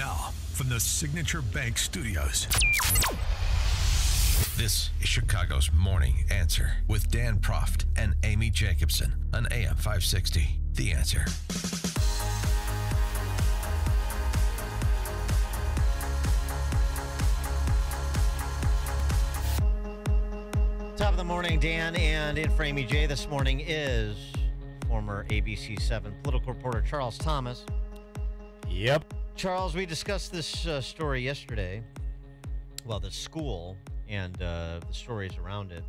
Now, from the Signature Bank Studios, this is Chicago's Morning Answer with Dan Proft and Amy Jacobson on AM 560. The Answer. Top of the morning, Dan, and in for Amy J this morning is former ABC7 political reporter Charles Thomas. Yep. Charles, we discussed this story yesterday. Well, the school and the stories around it.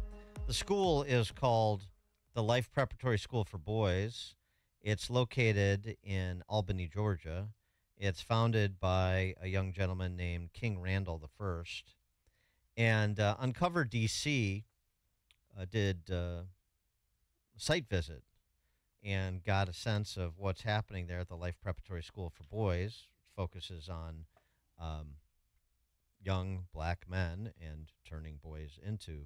The school is called the Life Preparatory School for Boys. It's located in Albany, Georgia. It's founded by a young gentleman named King Randall I. And Uncover DC did a site visit and got a sense of what's happening there at the Life Preparatory School for Boys. Focuses on young black men and turning boys into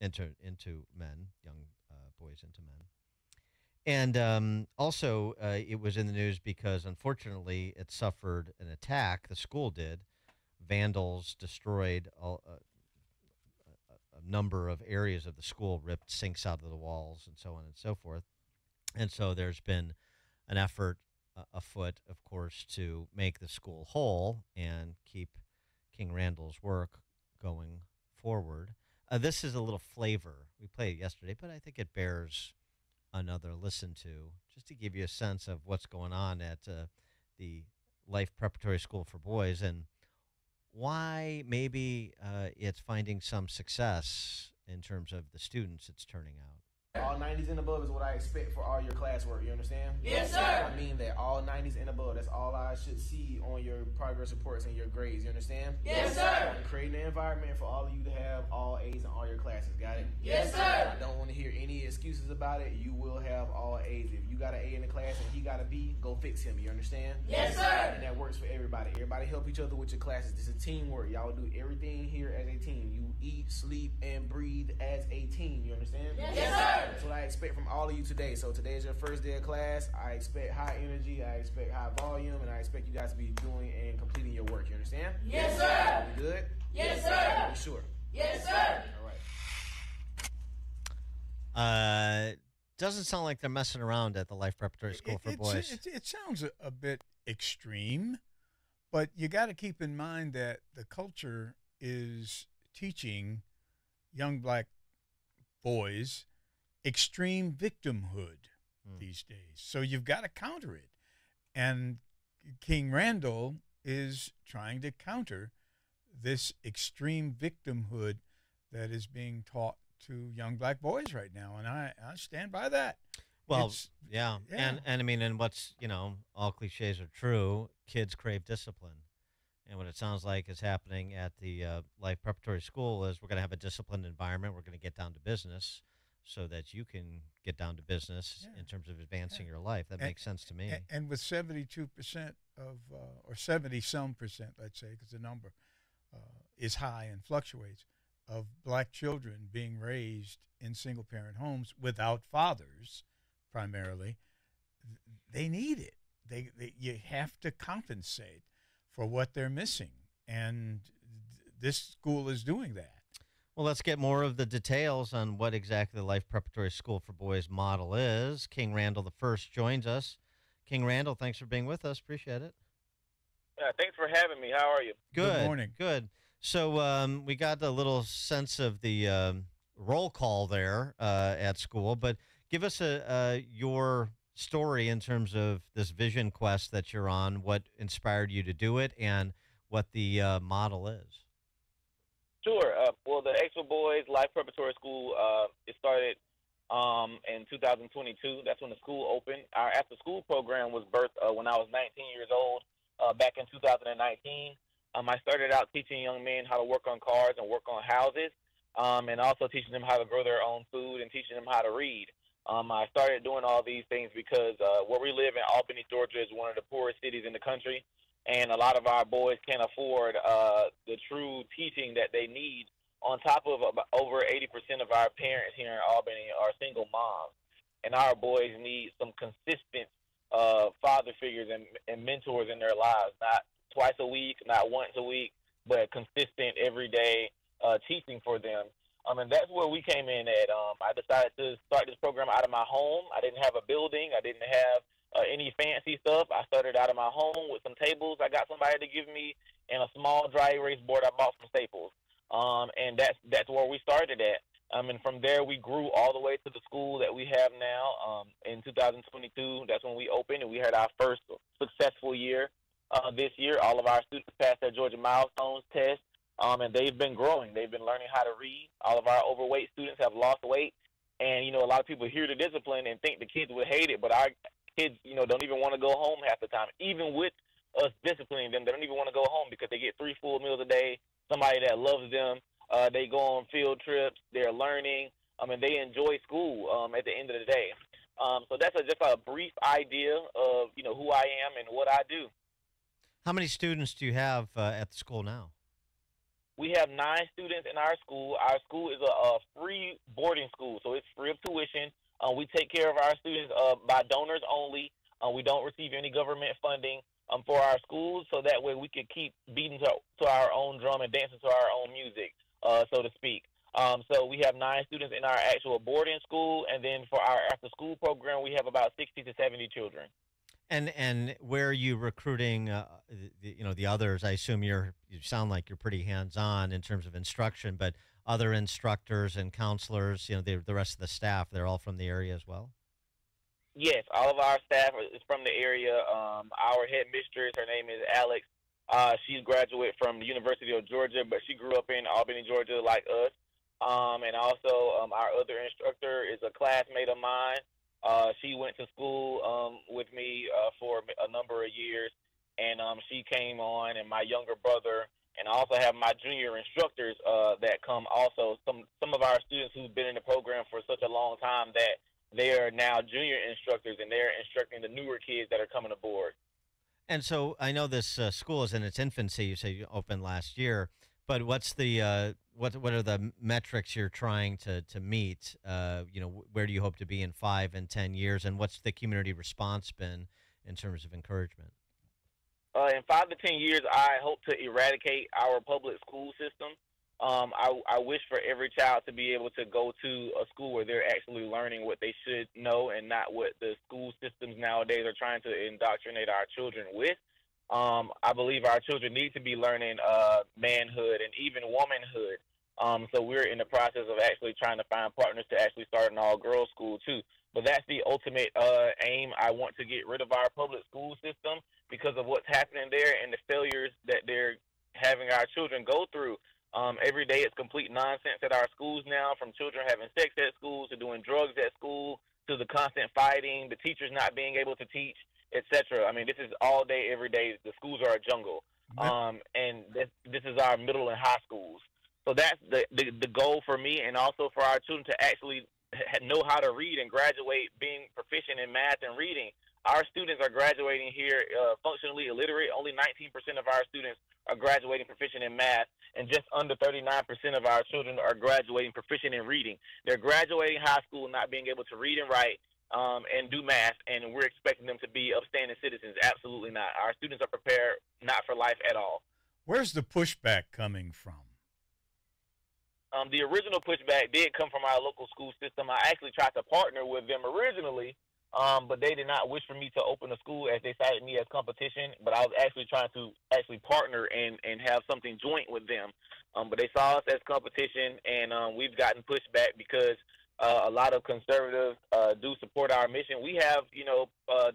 men, young boys into men. And also, it was in the news because, unfortunately, it suffered an attack. The school did. Vandals destroyed a number of areas of the school, ripped sinks out of the walls, and so on and so forth. And so there's been an effort afoot, of course, to make the school whole and keep King Randall's work going forward. This is a little flavor. We played it yesterday, but I think it bears another listen to, just to give you a sense of what's going on at the Life Preparatory School for Boys and why maybe it's finding some success in terms of the students it's turning out. All 90s and above is what I expect for all your classwork, you understand? Yes, sir. I mean that all 90s and above, that's all I should see on your progress reports and your grades, you understand? Yes, sir. I'm creating an environment for all of you to have all A's in all your classes, got it? Yes, sir. I don't want to hear any excuses about it. You will have all A's. If you got an A in the class and he got a B, go fix him, you understand? Yes, sir. And that works for everybody. Everybody help each other with your classes. This is teamwork. Y'all do everything here as a team. You eat, sleep, and breathe as a team, you understand? Yes, sir. That's what I expect from all of you today. So today is your first day of class. I expect high energy, I expect high volume, and I expect you guys to be doing and completing your work. You understand? Yes, sir. We good? Yes, sir. You sure? Yes, sir. All right. Doesn't sound like they're messing around at the Life Preparatory School for Boys. It sounds a bit extreme, but you got to keep in mind that the culture is teaching young black boys extreme victimhood these days. So you've got to counter it. And King Randall is trying to counter this extreme victimhood that is being taught to young black boys right now. And I stand by that. Well, yeah. And I mean, and what's, all cliches are true. Kids crave discipline. And what it sounds like is happening at the Life Preparatory School is we're going to have a disciplined environment. We're going to get down to business so that you can get down to business in terms of advancing your life. That makes sense to me. And with 72% of, or 70-some percent, let's say, because the number is high and fluctuates, of black children being raised in single-parent homes without fathers, primarily, they need it. You have to compensate for what they're missing, and this school is doing that. Well, let's get more of the details on what exactly the Life Preparatory School for Boys model is. King Randall I joins us. King Randall, thanks for being with us. Appreciate it. Thanks for having me. How are you? Good morning. Good. So we got a little sense of the roll call there at school, but give us your story in terms of this vision quest that you're on, what inspired you to do it, and what the model is. Sure. Well, the Extra Boys Life Preparatory School, it started in 2022. That's when the school opened. Our after-school program was birthed when I was 19 years old back in 2019. I started out teaching young men how to work on cars and work on houses, and also teaching them how to grow their own food and teaching them how to read. I started doing all these things because where we live in Albany, Georgia, is one of the poorest cities in the country, and a lot of our boys can't afford the true teaching that they need. On top of over 80% of our parents here in Albany are single moms, and our boys need some consistent father figures and mentors in their lives, not twice a week, not once a week, but consistent everyday teaching for them. And that's where we came in at. I decided to start this program out of my home. I didn't have a building. I didn't have any fancy stuff. I started out of my home with some tables I got somebody to give me and a small dry erase board I bought from Staples. And that's where we started at. And from there, we grew all the way to the school that we have now. In 2022, that's when we opened, and we had our first successful year this year. All of our students passed their Georgia Milestones test, and they've been growing. They've been learning how to read. All of our overweight students have lost weight. And, a lot of people hear the discipline and think the kids would hate it, but our kids, don't even want to go home half the time. Even with us disciplining them, they don't even want to go home because they get 3 full meals a day, somebody that loves them. They go on field trips. They're learning. They enjoy school at the end of the day. So that's just a brief idea of, who I am and what I do. How many students do you have at the school now? We have 9 students in our school. Our school is a free boarding school, so it's free of tuition. We take care of our students by donors only. We don't receive any government funding for our schools, so that way we can keep beating to our own drum and dancing to our own music, so to speak. So we have 9 students in our actual boarding school, and then for our after-school program, we have about 60 to 70 children. And where are you recruiting, the others? I assume you sound like you're pretty hands-on in terms of instruction, but other instructors and counselors, the rest of the staff, they're all from the area as well? Yes, all of our staff is from the area. Our headmistress, her name is Alex. She's a graduate from the University of Georgia, but she grew up in Albany, Georgia, like us. And also our other instructor is a classmate of mine. She went to school with me for a number of years, and she came on, and my younger brother, and I also have my junior instructors that come also. Some of our students who've been in the program for such a long time that they are now junior instructors, and they're instructing the newer kids that are coming aboard. And so I know this school is in its infancy. You say you opened last year, but what's the what are the metrics you're trying to meet? Where do you hope to be in 5 and 10 years, and what's the community response been in terms of encouragement? In 5 to 10 years, I hope to eradicate our public school system. I wish for every child to be able to go to a school where they're actually learning what they should know and not what the school systems nowadays are trying to indoctrinate our children with. I believe our children need to be learning manhood and even womanhood. So we're in the process of actually trying to find partners to actually start an all-girls school, too. But that's the ultimate aim. I want to get rid of our public school system because of what's happening there and the failures that they're having our children go through. Every day it's complete nonsense at our schools now, from children having sex at school to doing drugs at school to the constant fighting, the teachers not being able to teach, etc. I mean, this is all day, every day. The schools are a jungle. And this is our middle and high schools. So that's the goal for me, and also for our children to actually know how to read and graduate being proficient in math and reading. Our students are graduating here functionally illiterate. Only 19% of our students are graduating proficient in math, and just under 39% of our children are graduating proficient in reading. They're graduating high school not being able to read and write and do math, and we're expecting them to be upstanding citizens. Absolutely not. Our students are prepared not for life at all. Where's the pushback coming from? The original pushback did come from our local school system. I actually tried to partner with them originally, but they did not wish for me to open a school as they cited me as competition. But I was actually trying to partner and have something joint with them. But they saw us as competition, and we've gotten pushback because a lot of conservatives do support our mission. We have,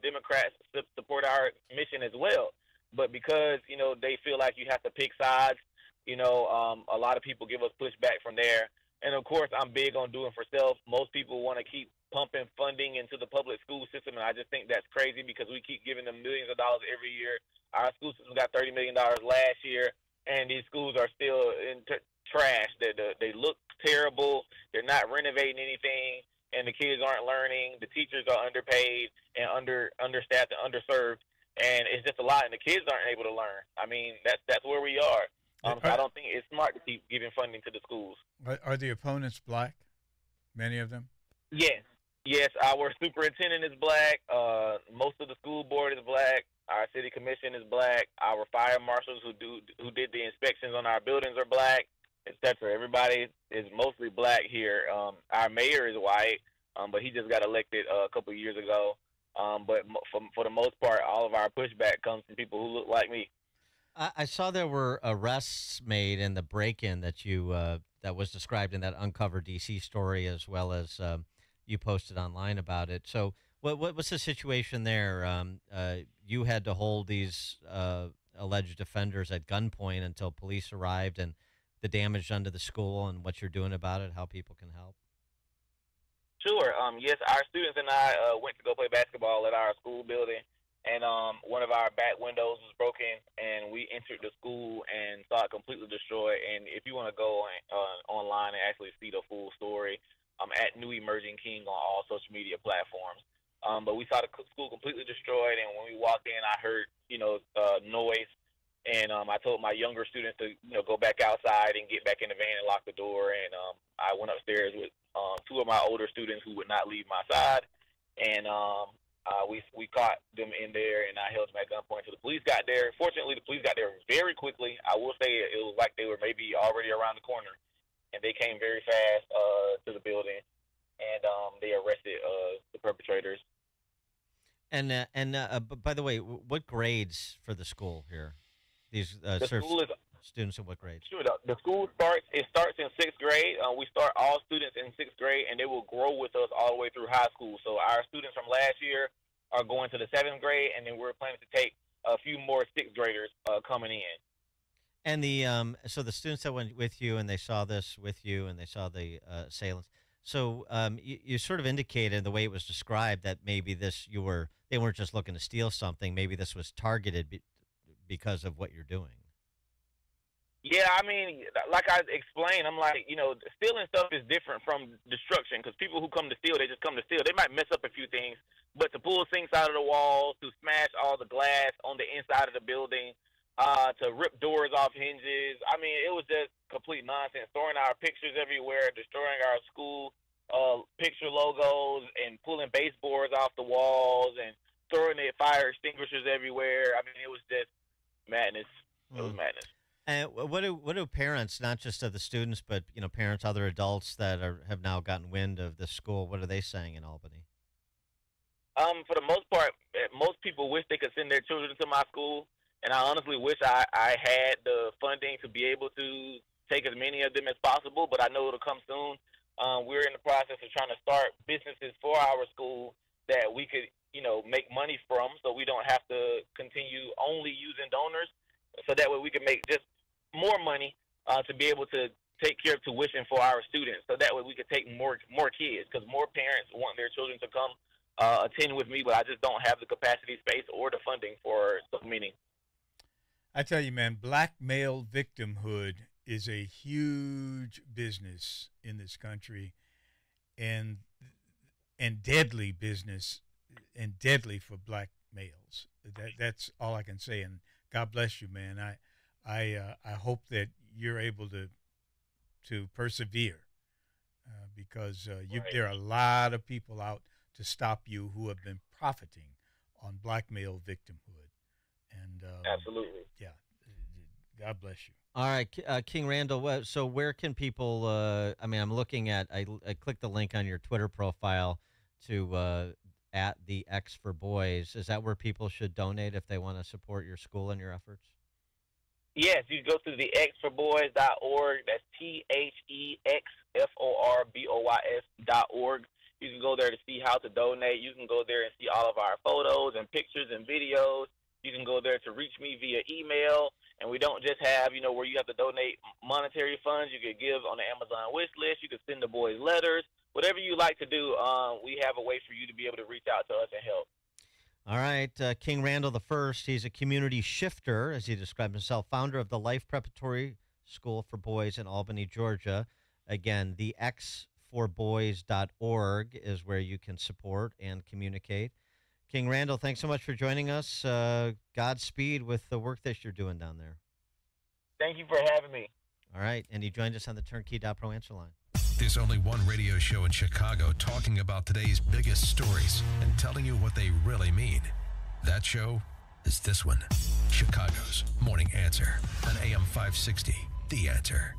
Democrats support our mission as well. But because, they feel like you have to pick sides, a lot of people give us pushback from there. And, of course, I'm big on doing for self. Most people want to keep pumping funding into the public school system, and I just think that's crazy because we keep giving them millions of dollars every year. Our school system got $30 million last year, and these schools are still in trash. They look terrible. They're not renovating anything, and the kids aren't learning. The teachers are underpaid and understaffed and underserved, and it's just a lot, and the kids aren't able to learn. I mean, that's where we are. So I don't think it's smart to keep giving funding to the schools. Are the opponents black, many of them? Yes. Our superintendent is black. Most of the school board is black. Our city commission is black. Our fire marshals who did the inspections on our buildings are black, etc. Everybody is mostly black here. Our mayor is white, but he just got elected a couple of years ago. But for the most part, all of our pushback comes from people who look like me. I saw there were arrests made in the break-in that was described in that Uncover DC story, as well as you posted online about it. So what's the situation there? You had to hold these alleged offenders at gunpoint until police arrived, and the damage done to the school and what you're doing about it, how people can help. Sure. Yes, our students and I went to go play basketball at our school building, and one of our back windows was broken, and we entered the school and saw it completely destroyed. And if you want to go online and actually see the full story, I'm at New Emerging King on all social media platforms. But we saw the school completely destroyed, and when we walked in, I heard, noise. And I told my younger students to, go back outside and get back in the van and lock the door. And I went upstairs with two of my older students who would not leave my side. And we caught them in there, and I held them at gunpoint until the police got there. Fortunately, the police got there very quickly. I will say it was like they were maybe already around the corner. And they came very fast to the building, and they arrested the perpetrators. And by the way, what grades for the school here? These the school is students in what grades? Sure. The school starts in 6th grade. We start all students in 6th grade, and they will grow with us all the way through high school. So our students from last year are going to the 7th grade, and then we're planning to take a few more 6th graders coming in. And so the students that went with you and they saw this with you and they saw the assailants. So you sort of indicated the way it was described that maybe they weren't just looking to steal something. Maybe this was targeted because of what you're doing. Yeah, I mean, like I explained, I'm like, stealing stuff is different from destruction, because people who come to steal, they just come to steal. They might mess up a few things, but to pull sinks out of the walls, to smash all the glass on the inside of the building, to rip doors off hinges. I mean, it was just complete nonsense, throwing our pictures everywhere, destroying our school picture logos, and pulling baseboards off the walls, and throwing the fire extinguishers everywhere. I mean, it was just madness. It was madness. And what do parents, not just of the students, but parents, other adults that have now gotten wind of this school, what are they saying in Albany? For the most part, most people wish they could send their children to my school, and I honestly wish I had the funding to be able to take as many of them as possible, but I know it'll come soon. We're in the process of trying to start businesses for our school that we could, make money from, so we don't have to continue only using donors, so that way we can make just more money to be able to take care of tuition for our students, so that way we could take more kids, because more parents want their children to come attend with me, but I just don't have the capacity, space, or the funding for so many. I tell you, man, black male victimhood is a huge business in this country, and deadly business, and deadly for black males. That's all I can say. And God bless you, man. I hope that you're able to persevere, because Right. there are a lot of people out to stop you who have been profiting on black male victimhood. And Absolutely. yeah, God bless you. All right, King Randall, so where can people, I'm looking at, I clicked the link on your Twitter profile to at the X for Boys. Is that where people should donate if they want to support your school and your efforts? Yes, you go to the xforboys.org. That's THEXFORBOYS.org. You can go there to see how to donate. You can go there and see all of our photos and pictures and videos. You can go there to reach me via email. And we don't just have, where you have to donate monetary funds. You could give on the Amazon wish list. You could send the boys letters. Whatever you like to do, we have a way for you to be able to reach out to us and help. All right, King Randall the First. He's a community shifter, as he described himself, founder of the Life Preparatory School for Boys in Albany, Georgia. Again, the xforboys.org is where you can support and communicate. King Randall, thanks so much for joining us. Godspeed with the work that you're doing down there. Thank you for having me. All right, and he joined us on the Turnkey.Pro answer line. There's only one radio show in Chicago talking about today's biggest stories and telling you what they really mean. That show is this one. Chicago's Morning Answer on AM 560. The Answer.